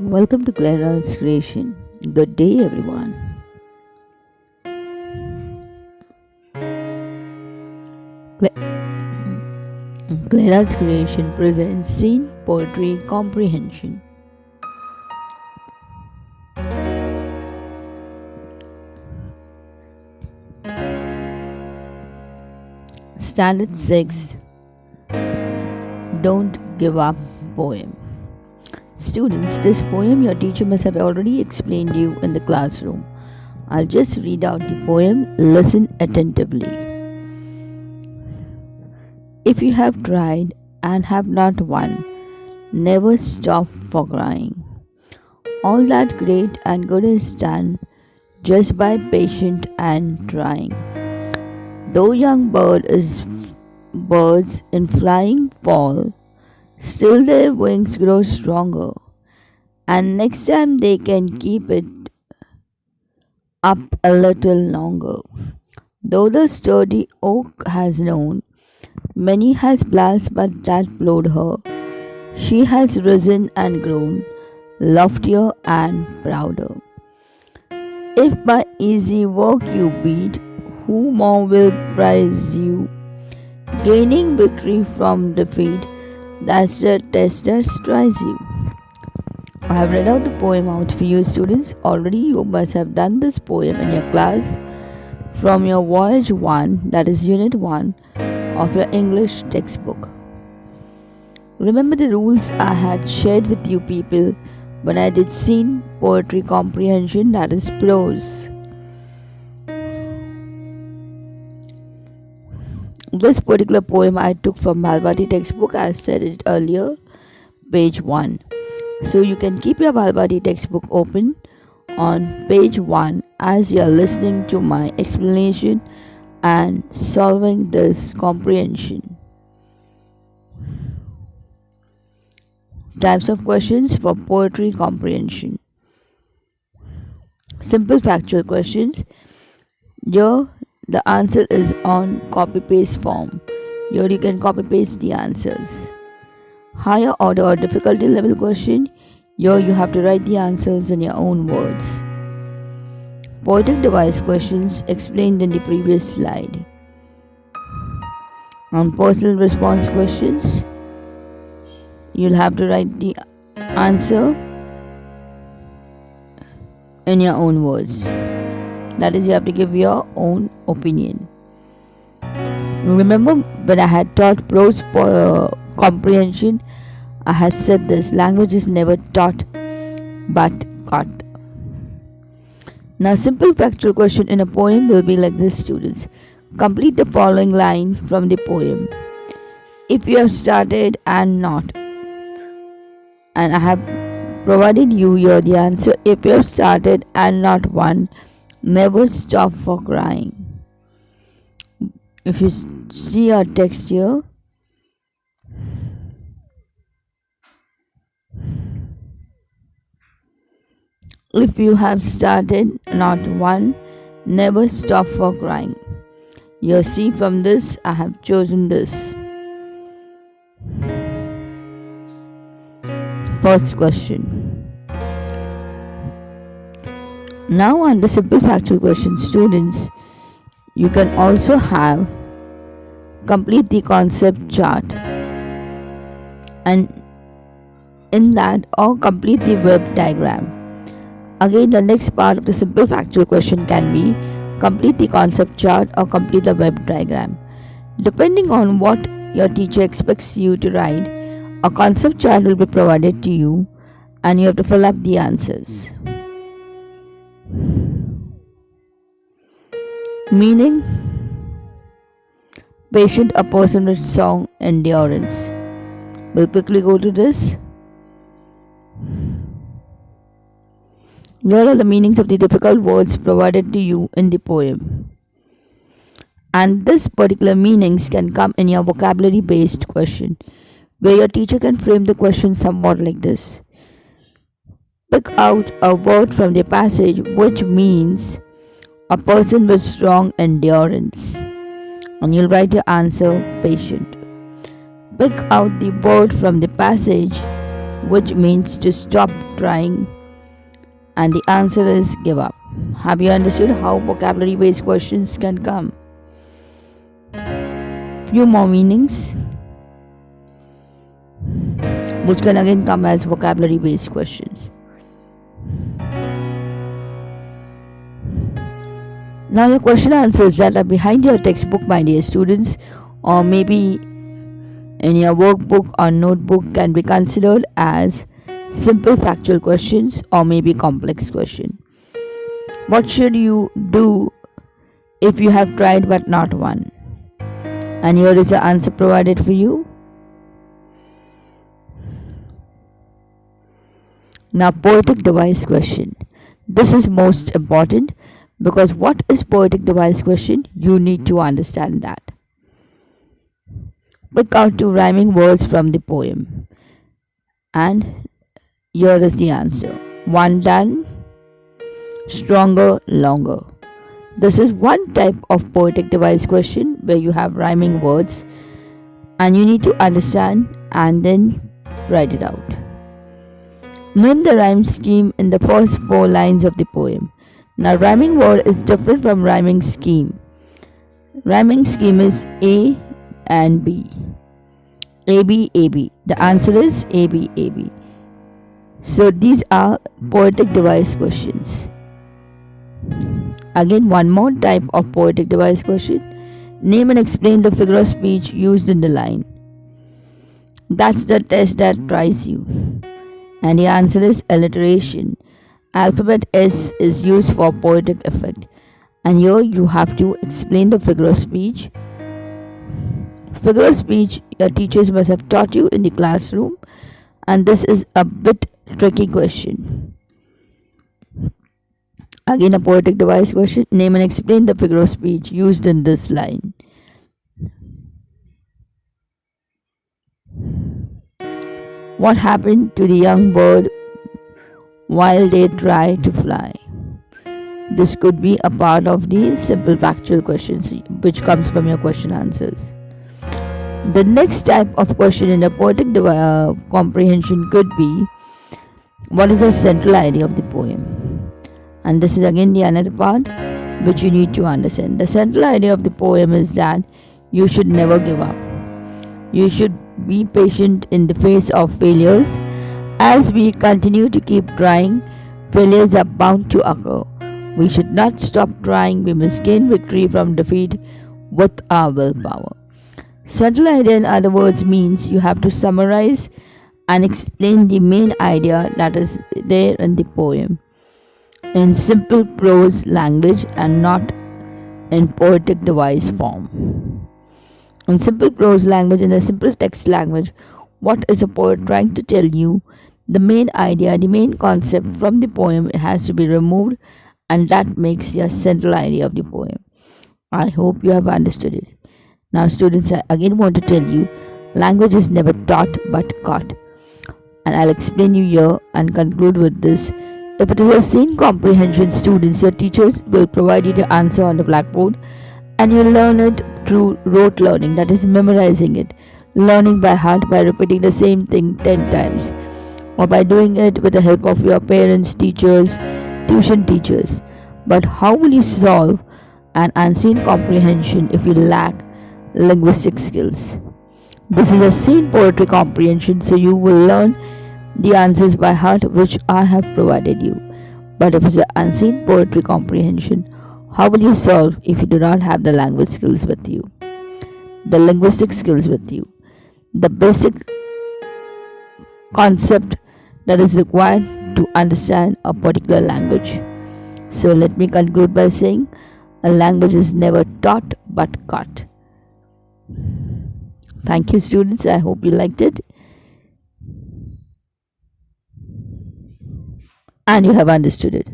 Welcome to Clara's Creation. Good day, everyone. Clara's Creation presents Scene Poetry Comprehension. Standard 6 Don't Give Up Poem. Students, this poem your teacher must have already explained to you in the classroom. I'll just read out the poem. Listen attentively. If you have tried and have not won, never stop for crying. All that great and good is done just by patient and trying. Though young birds in flying fall, still their wings grow stronger, and next time they can keep it up a little longer. Though the sturdy oak has known many has blasts but that blowed her, she has risen and grown loftier and prouder. If by easy work you beat, who more will prize you? Gaining victory from defeat, that's the test that tries you. I have read out the poem out for you students. Already you must have done this poem in your class from your Voyage 1, that is Unit 1 of your English textbook. Remember the rules I had shared with you people when I did Scene Poetry Comprehension, that is prose. This particular poem I took from Balbati textbook, I said it earlier, page 1. So you can keep your Balbati textbook open on page 1 as you are listening to my explanation and solving this comprehension. Types of questions for poetry comprehension. Simple factual questions. Here the answer is on copy paste form. Here you can copy paste the answers. Higher order or difficulty level question. Here you have to write the answers in your own words. Poetic device questions explained in the previous slide. On personal response questions, you'll have to write the answer in your own words. That is, you have to give your own opinion. Remember when I had taught prose comprehension, I had said this: language is never taught but caught. Now, simple factual question in a poem will be like this, students. Complete the following line from the poem. If you have started and not, and I have provided you here the answer. If you have started and not won, never stop for crying. If you see our text here, if you have started not won, never stop for crying. You see from this, I have chosen this. First question. Now on the simple factual question, students, you can also have complete the concept chart, and in that, or complete the web diagram. Again, the next part of the simple factual question can be complete the concept chart or complete the web diagram. Depending on what your teacher expects you to write, a concept chart will be provided to you and you have to fill up the answers. Meaning, patient, a person with strong endurance. We'll quickly go to this. Here are the meanings of the difficult words provided to you in the poem. And this particular meanings can come in your vocabulary based question, where your teacher can frame the question somewhat like this. Pick out a word from the passage which means a person with strong endurance, and you'll write your answer patient. Pick out the word from the passage which means to stop trying, and the answer is give up. Have you understood how vocabulary based questions can come? Few more meanings, which can again come as vocabulary based questions. Now, the question answers that are behind your textbook, my dear students, or maybe in your workbook or notebook, can be considered as simple factual questions or maybe complex question. What should you do if you have tried but not won? And here is the answer provided for you. Now, poetic device question. This is most important because what is poetic device question? You need to understand that. Pick out 2 rhyming words from the poem. And here is the answer. One done, stronger, longer. This is one type of poetic device question where you have rhyming words and you need to understand and then write it out. Name the rhyme scheme in the first 4 lines of the poem. Now, rhyming word is different from rhyming scheme. Rhyming scheme is A and B. AB, AB. The answer is AB, AB. So these are poetic device questions. Again, one more type of poetic device question. Name and explain the figure of speech used in the line. That's the test that tries you. And the answer is alliteration. Alphabet S is used for poetic effect. And here you have to explain the figure of speech. Figure of speech your teachers must have taught you in the classroom. And this is a bit tricky question. Again, a poetic device question. Name and explain the figure of speech used in this line. What happened to the young bird while they try to fly? This could be a part of the simple factual questions which comes from your question answers. The next type of question in the poetic comprehension could be, what is the central idea of the poem? And this is again the another part which you need to understand. The central idea of the poem is that you should never give up. You should be patient in the face of failures. As we continue to keep trying, failures are bound to occur. We should not stop trying. We must gain victory from defeat with our willpower. Central idea, in other words, means you have to summarize and explain the main idea that is there in the poem in simple prose language and not in poetic device form. In simple prose language, in a simple text language, what is a poet trying to tell you? The main idea, the main concept from the poem has to be removed, and that makes your central idea of the poem. I hope you have understood it. Now, students, I again want to tell you, language is never taught but caught. And I'll explain you here and conclude with this. If it is a scene comprehension, students, your teachers will provide you the answer on the blackboard and you learn it through rote learning, that is memorizing it, learning by heart by repeating the same thing 10 times, or by doing it with the help of your parents, teachers, tuition teachers. But how will you solve an unseen comprehension if you lack linguistic skills? This is a scene poetry comprehension, so you will learn the answers by heart which I have provided you. But if it's an unseen poetry comprehension, how will you solve if you do not have the language skills with you, the linguistic skills with you, the basic concept that is required to understand a particular language? So let me conclude by saying, a language is never taught but caught. Thank you, students. I hope you liked it and you have understood it.